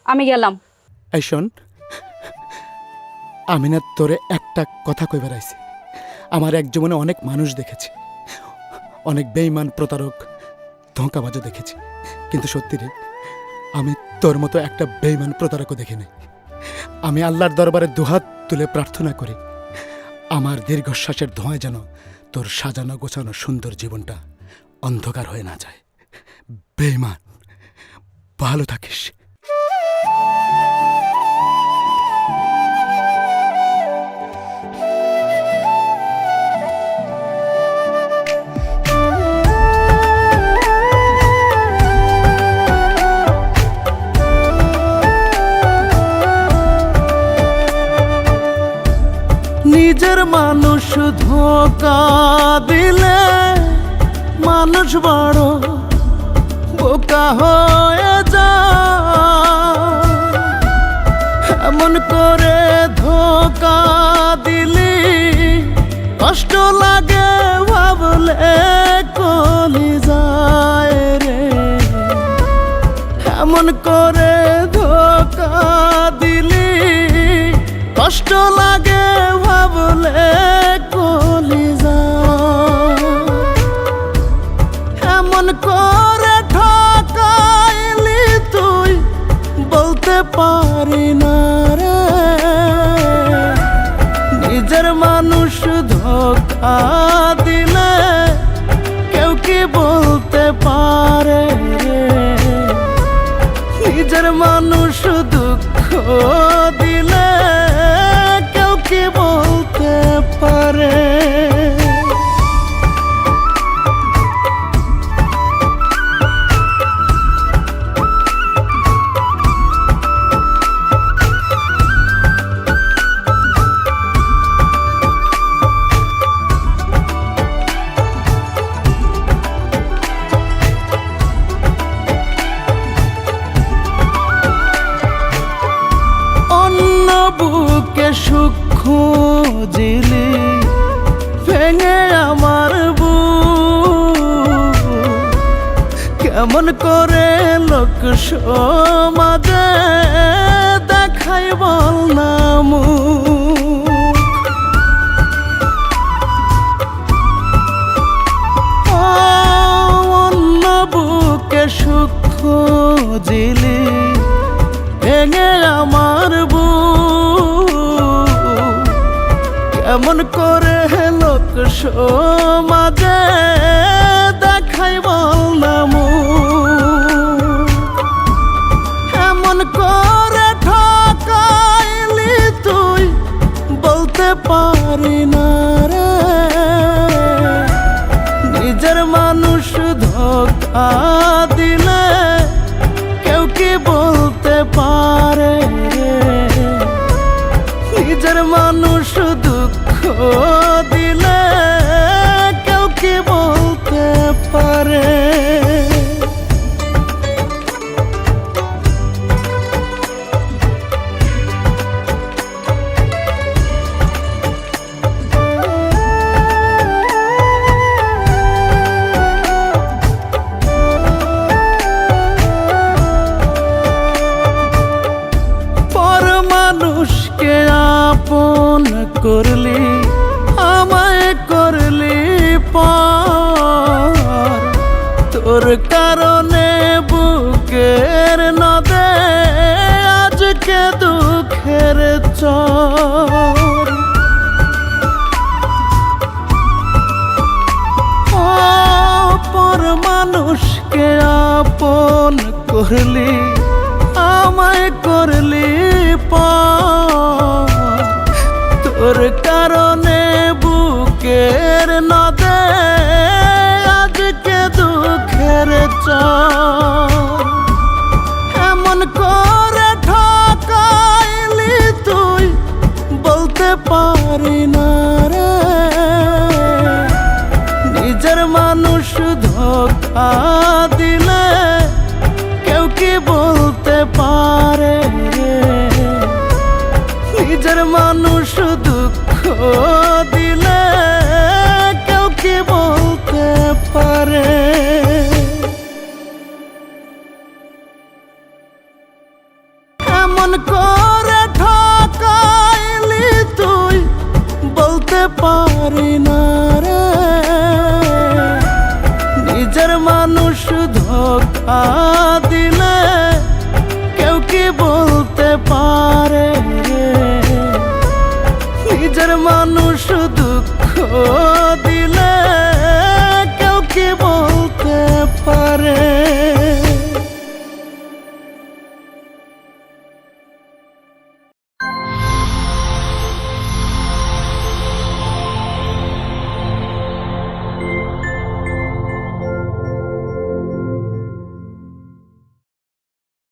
আমি গেলাম। এই শোন, আমি না তোরে একটা কথা কই বেড়াইছি। আমার এক জীবনে অনেক মানুষ দেখেছি, অনেক বেঈমান, প্রতারক, ধোঁকাবাজও দেখেছি, কিন্তু সত্যি রে, আমি তোর মতো একটা বেঈমান প্রতারকও দেখিনি। আমি আল্লাহর দরবারে দুহাত তুলে প্রার্থনা করি, আমার দীর্ঘশ্বাসের ধোঁয়ায় যেন তোর সাজানো গোছানো সুন্দর জীবনটা অন্ধকার হয়ে না যায়। বেঈমান, ভালো থাকিস। নিজের মানুষ ধোঁকা দিলে মানুষ বড় বোকা হয়ে যায়। এমন করে ধোঁকা দিলি কষ্ট লাগে ভাবলে কলি যায় রে। এমন করে ধোঁকা দিলি কষ্ট লাগে ভাবলে কলি যায়। এমন করে ঠকাইলি তুই বলতে পারি না রে। নিজের মানুষ ধোঁকা দিলে কেউ কি বলতে পারে রে। নিজের মানুষ দুঃখ দিলে কেউ কি বলতে পারে। বুকে সুখ খুঁজিলি ভেঙে আমার বুক। কেমন করে লোক সমাজে দেখাই বল না মুখ। অন্য বুকে সুখ খুঁজিলি ভেঙে আমার বুক। কেমন করে লোক সমাজে দেখাই বল না মুখ। এমন করে ঠকাইলি তুই বলতে পারি না রে। নিজের মানুষ ধোঁকা দিলে কেউ কি বলতে পারে রে। নিজের মানুষ দুঃখ দিলে কেউ কি বলতে পারে। মানুষকে আপন করলি আমায় করলি পর। তোর কারণে বুকের নদে আজকে দুঃখের চর। অপর মানুষকে আপন করলি আমায় করলি পর। তোর কারণে বুকের নদে আজকে দুঃখের চর। এমন করে ঠকাইলি তুই বলতে পারি না রে। নিজের মানুষ ধোঁকা দিলে কেউ কি বলতে পারে রে। নিজের মানুষ দুঃখ দিলে কেউ কি বলতে পারে। করে ঠকাইলি তুই বলতে পারি না রে, নিজের মানুষ ধোঁকা দিলে কেউ কি বলতে পারে, নিজের মানুষ দুঃখ দিলে কেউ কি বলতে পারে।